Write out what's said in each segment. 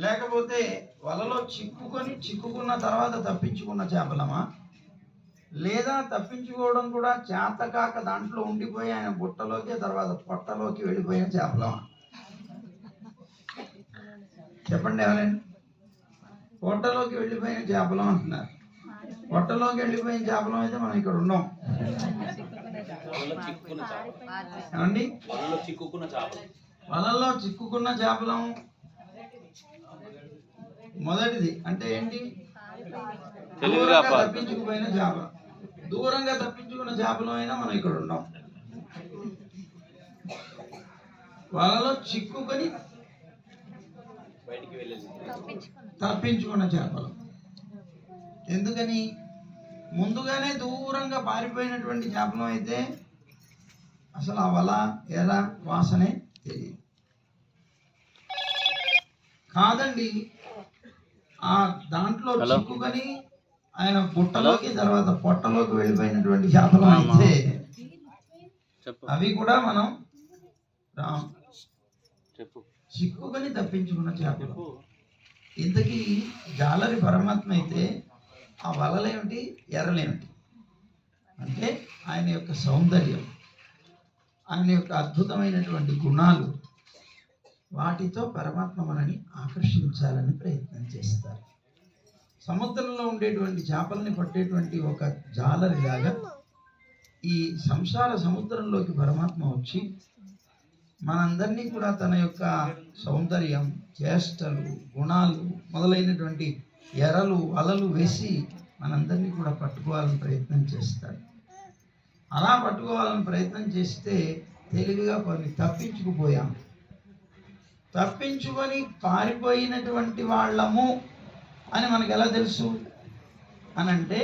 లేకపోతే వలలో చిక్కుకున్న తర్వాత తప్పించుకున్న చేపలమా, లేదా తప్పించుకోవడం కూడా చేతకాక దాంట్లో ఉండిపోయి ఆయన బుట్టలోకి తర్వాత పొట్టలోకి వెళ్ళిపోయిన చేపలమా? చెప్పండి ఎవరైనా. పొట్టలోకి వెళ్ళిపోయిన చేపలం అంటున్నారు. పొట్టలోకి వెళ్ళిపోయిన చేపలం అయితే మనం ఇక్కడ ఉన్నాం. ఏమండి, వలల్లో చిక్కుకున్న చేపలం మొదటిది అంటే ఏంటి? తప్పించుకుపోయిన చేపలం. దూరంగా తప్పించుకున్న చేపలం అయినా మనం ఇక్కడ ఉన్నాం. వలలో చిక్కుకొని తప్పించుకున్న చేపలు. ఎందుకని? ముందుగానే దూరంగా పారిపోయినటువంటి చేపలం అయితే అసలు ఆ వల ఎర వాసనే తెలియదు. కాదండి, ఆ దాంట్లో చిక్కుకొని ఆయన బుట్టలోకి తర్వాత పొట్టలోకి వెళ్ళిపోయినటువంటి చేపలం అయితే అవి కూడా మనం చిక్కుకొని తప్పించుకున్న చేపలు. ఇంతకీ జాలరి పరమాత్మ అయితే ఆ వలలేమిటి, ఎర్రలేమిటి అంటే ఆయన యొక్క సౌందర్యం, ఆయన యొక్క అద్భుతమైనటువంటి గుణాలు, వాటితో పరమాత్మ మనని ఆకర్షించాలని ప్రయత్నం చేస్తారు. సముద్రంలో ఉండేటువంటి చేపల్ని పట్టేటువంటి ఒక జాలరిలాగా ఈ సంసార సముద్రంలోకి పరమాత్మ వచ్చి మనందరినీ కూడా తన యొక్క సౌందర్యం, చేష్టలు, గుణాలు మొదలైనటువంటి ఎరలు, అలలు వేసి మనందరినీ కూడా పట్టుకోవాలని ప్రయత్నం చేస్తాడు. అలా పట్టుకోవాలని ప్రయత్నం చేస్తే తెలివిగా కొన్ని తప్పించుకుపోయాం. తప్పించుకొని పారిపోయినటువంటి వాళ్ళము అని మనకు ఎలా తెలుసు అనంటే,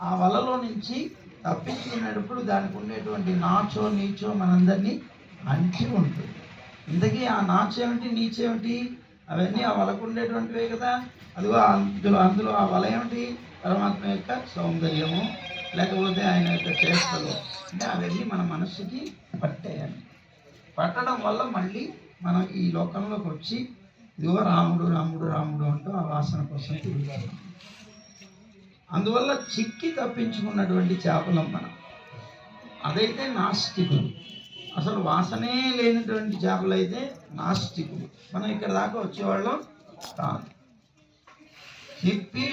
ఆ వలలో నుంచి తప్పించుకునేటప్పుడు దానికి ఉండేటువంటి నాచో నీచో మనందరినీ అంటి ఉంటుంది. ఇంతకీ ఆ నాచేమిటి, నీచేమిటి, అవన్నీ ఆ వలకు ఉండేటువంటివే కదా. అదిగో అందులో ఆ వల ఏమిటి? పరమాత్మ యొక్క సౌందర్యము, లేకపోతే ఆయన యొక్క చేష్టలు. అంటే అవన్నీ మన మనస్సుకి పట్టేయాలి. పట్టడం వల్ల మళ్ళీ మనం ఈ లోకంలోకి వచ్చి ఇదిగో రాముడు రాముడు రాముడు అంటూ ఆ వాసన కోసం తిరుగుతాం. అందువల్ల చిక్కి తప్పించుకున్నటువంటి చేపలం మనం. అదైతే నాస్తికులు. అసలు వాసనే లేనటువంటి చేపలు అయితే నాస్తికులు. మనం ఇక్కడ దాకా వచ్చేవాళ్ళం కాదు. చిప్పి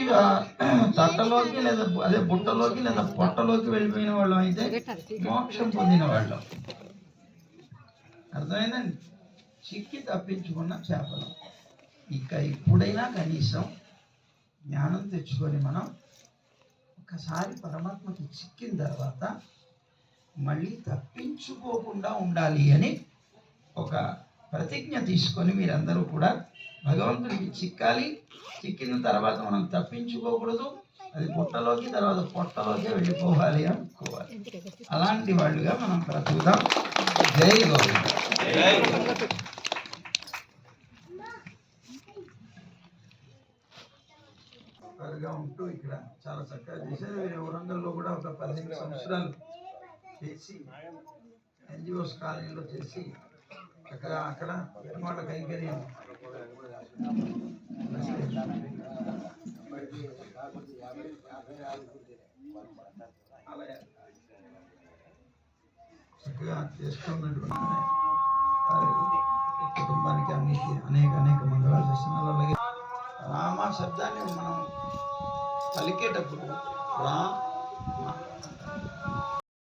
తట్టలోకి లేదా అదే బుట్టలోకి లేదా పొట్టలోకి వెళ్ళిపోయిన వాళ్ళం అయితే మోక్షం పొందిన వాళ్ళం. అర్థమైందండి? చిక్కి తప్పించుకున్న చేపలు. ఇక ఇప్పుడైనా కనీసం జ్ఞానం తెచ్చుకొని మనం ఒకసారి పరమాత్మకి చిక్కిన తర్వాత మళ్ళీ తప్పించుకోకుండా ఉండాలి అని ఒక ప్రతిజ్ఞ తీసుకొని మీరందరూ కూడా భగవంతుడికి చిక్కాలి. చిక్కిన తర్వాత మనం తప్పించుకోకూడదు. అది పుట్టలోకి తర్వాత పొట్టలోకి వెళ్ళిపోవాలి అనుకోవాలి. అలాంటి వాళ్ళుగా మనం బ్రతుకుదాం. జై గోవింద. ఉంటూ ఇక్కడ చాలా చక్కగా చేశారు. వీరు వరంగల్లో కూడా ఒక 15 సంవత్సరాలు చేసి ఎన్జిఓస్ కాలనీలో చేసి అక్కడ వాళ్ళ కైంకర్యం చక్కగా చేస్తున్నటువంటి కుటుంబానికి అన్నికి అనేక మంగళాలు చేస్తున్నారు. అలాగే రామ శబ్దాన్ని మనం పలికేటప్పుడు రా